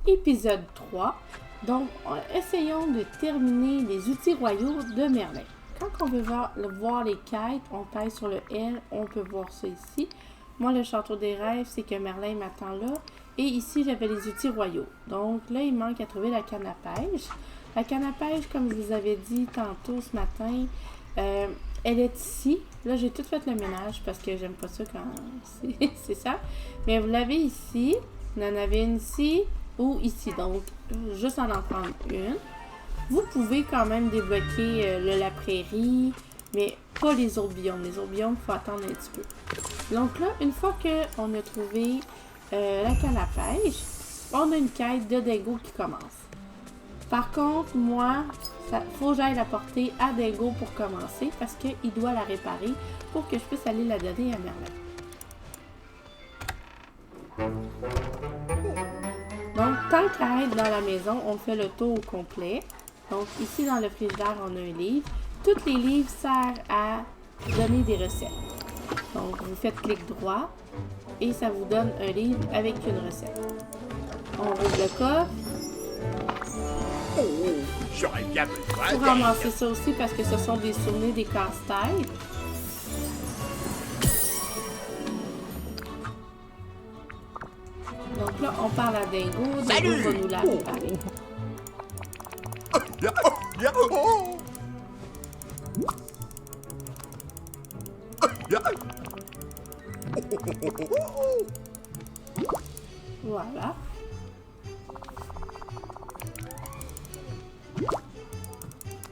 épisode 3. Donc, essayons de terminer les outils royaux de Merlin. Quand on veut voir les quêtes, on pèse sur le L, on peut voir ça ici. Moi, le château des rêves, c'est que Merlin m'attend là. Et ici, j'avais les outils royaux. Donc là, il manque à trouver la canne à pêche. La canne à pêche, comme je vous avais dit tantôt ce matin, elle est ici. Là, j'ai tout fait le ménage parce que j'aime pas ça quand c'est ça. Mais vous l'avez ici. Vous en avez une ici ou ici. Donc, juste en prendre une. Vous pouvez quand même débloquer la prairie, mais pas les autres biomes. Les autres biomes, il faut attendre un petit peu. Donc là, une fois qu'on a trouvé la canne à pêche, on a une quête de Dingo qui commence. Par contre, moi, il faut que j'aille la porter à Dingo pour commencer parce qu'il doit la réparer pour que je puisse aller la donner à Merlin. Donc, tant qu'à être dans la maison, on fait le tour au complet. Donc, ici, dans le frigidaire, on a un livre. Tous les livres servent à donner des recettes. Donc, vous faites clic droit et ça vous donne un livre avec une recette. On rouvre le coffre. J'aurais bien besoin Pour ramasser ça aussi parce que ce sont des souvenirs des casse-têtes. Donc là, on parle à Dingo. Dingo va nous la réparer. Voilà.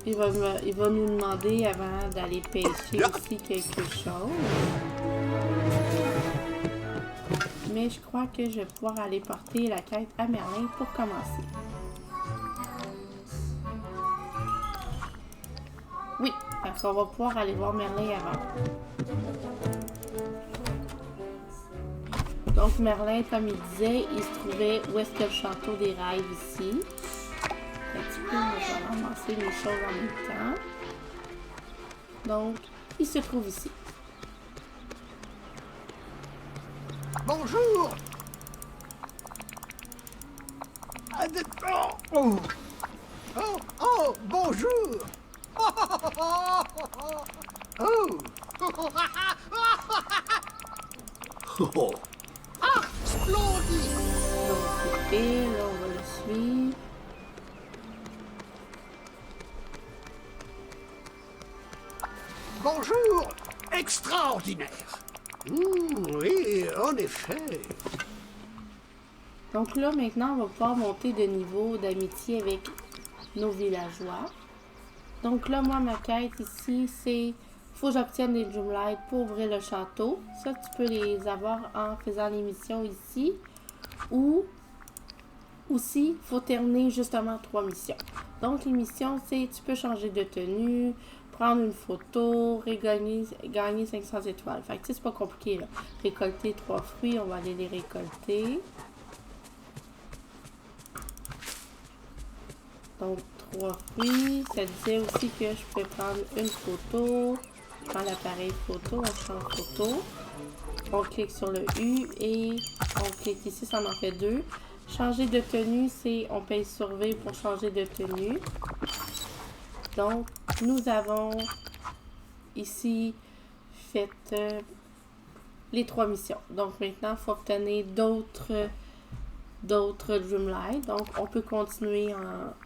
Il va nous demander avant d'aller pêcher aussi quelque chose. Mais je crois que je vais pouvoir aller porter la quête à Merlin pour commencer. Oui, parce qu'on va pouvoir aller voir Merlin avant. Donc Merlin, comme il disait, il se trouvait où est-ce que le château des rêves ici. Un petit peu, on va ramasser les choses en même temps. Donc, il se trouve ici. Bonjour. Oh, oh, bonjour. Oh. Ah, splendide. Donc, c'est là, on va le suivre. Bonjour. Extraordinaire. Oui, en effet. Donc là, maintenant, on va pouvoir monter de niveau d'amitié avec nos villageois. Donc là, moi, ma quête ici, c'est faut que j'obtienne des Dreamlights pour ouvrir le château. Ça, tu peux les avoir en faisant les missions ici. Ou aussi, il faut terminer justement 3 missions. Donc, les missions, c'est tu peux changer de tenue, prendre une photo, gagner 500 étoiles. Fait que c'est pas compliqué, là. Récolter 3 fruits, on va aller les récolter. Donc, 3 fruits. Ça disait aussi que je pouvais prendre une photo. Je prends l'appareil photo, on change photo. On clique sur le U et on clique ici, ça en fait 2. Changer de tenue, c'est on paye sur V pour changer de tenue. Donc, nous avons ici fait les 3 missions. Donc, maintenant, il faut obtenir d'autres Dreamlights. Donc, on peut continuer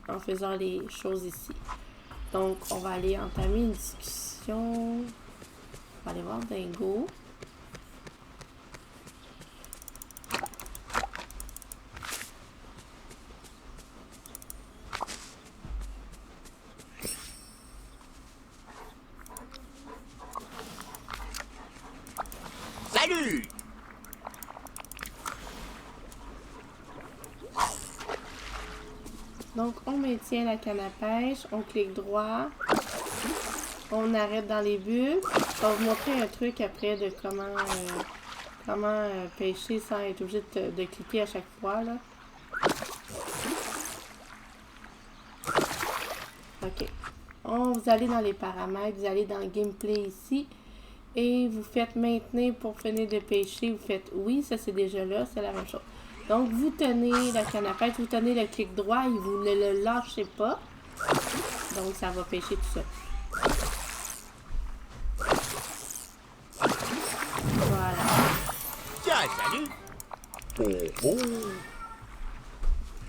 en faisant les choses ici. Donc, on va aller entamer une discussion. On va aller voir Dingo. Salut. Donc, on maintient la canne à pêche, on clique droit, on arrête dans les bulles. Je vais vous montrer un truc après de comment pêcher sans être obligé de cliquer à chaque fois, là. OK. Vous allez dans les paramètres, vous allez dans Gameplay ici, et vous faites maintenir pour finir de pêcher, vous faites oui, ça c'est déjà là, c'est la même chose. Donc, vous tenez la canne à pêche, vous tenez le clic droit et vous ne le lâchez pas. Donc, ça va pêcher tout seul. Voilà. Tiens, salut!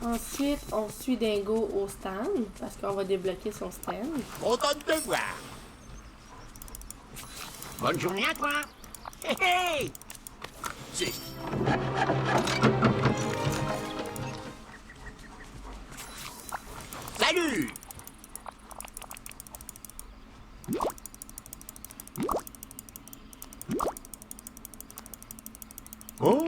Ensuite, on suit Dingo au stand, parce qu'on va débloquer son stand. Content de te voir. Bonne journée à toi. Hé hé! Zut. Salut! Oh!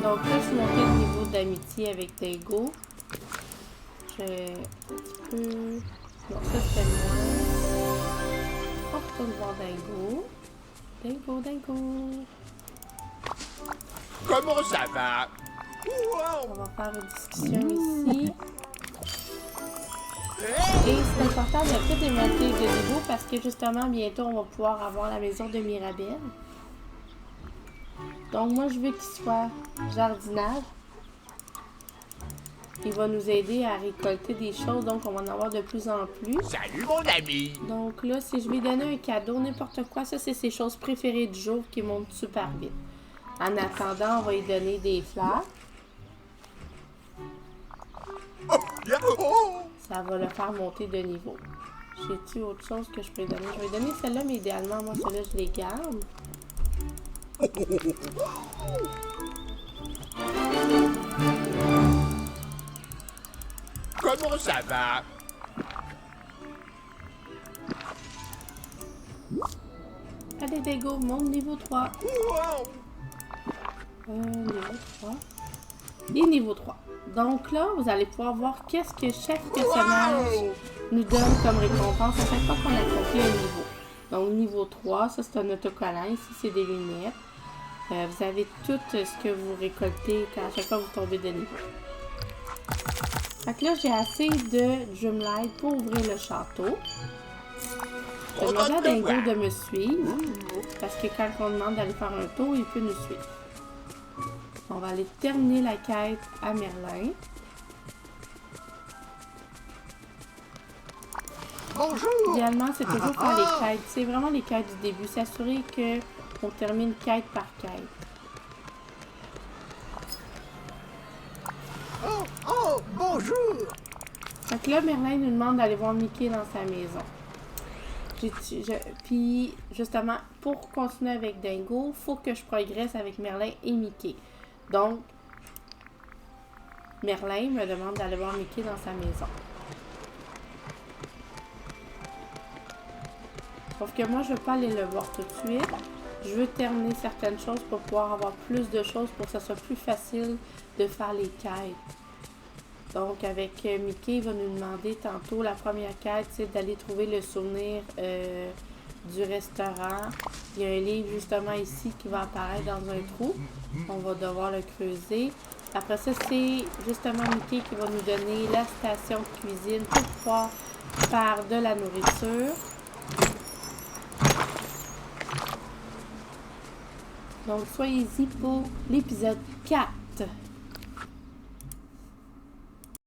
Donc là, je suis montée le niveau d'amitié avec Dingo. Je vais un petit peu... Non, ça c'était moi. On retourne voir Dingo. Dingo. Comment ça va? On va faire une discussion ici. Et c'est important de tout démonter de niveau parce que justement, bientôt, on va pouvoir avoir la maison de Mirabelle. Donc moi, je veux qu'il soit jardinage. Il va nous aider à récolter des choses, donc on va en avoir de plus en plus. Salut mon ami! Donc là, si je lui donner un cadeau, n'importe quoi, ça c'est ses choses préférées du jour qui montent super vite. En attendant, on va lui donner des fleurs. Ça va le faire monter de niveau. J'ai-tu autre chose que je peux lui donner? Je vais lui donner celle-là, mais idéalement, moi, celle-là, je les garde. Comment ça va? Allez, Dingo, monte niveau 3. Niveau 3. Et niveau 3. Donc là, vous allez pouvoir voir qu'est-ce que chaque personnage nous donne comme récompense à chaque fois qu'on accomplit un niveau. Donc niveau 3, ça c'est un autocollant. Ici, c'est des lunettes. Vous avez tout ce que vous récoltez quand à chaque fois vous tombez de niveau. Fait que là, j'ai assez de Dreamlight pour ouvrir le château. Je demande à Dingo de me suivre. Parce que quand on demande d'aller faire un tour, il peut nous suivre. On va aller terminer la quête à Merlin. Bonjour. Idéalement, c'est toujours faire les quêtes. C'est vraiment les quêtes du début. S'assurer qu'on termine quête par quête. Oh, bonjour. Fait que là, Merlin nous demande d'aller voir Mickey dans sa maison. Puis, justement, pour continuer avec Dingo, il faut que je progresse avec Merlin et Mickey. Donc, Merlin me demande d'aller voir Mickey dans sa maison. Sauf que moi, je ne veux pas aller le voir tout de suite. Je veux terminer certaines choses pour pouvoir avoir plus de choses pour que ce soit plus facile de faire les quêtes. Donc, avec Mickey, il va nous demander tantôt, la première quête, c'est d'aller trouver le souvenir du restaurant. Il y a un livre justement ici qui va apparaître dans un trou. On va devoir le creuser. Après ça, c'est justement Mickey qui va nous donner la station de cuisine pour pouvoir faire de la nourriture. Donc, soyez-y pour l'épisode 4.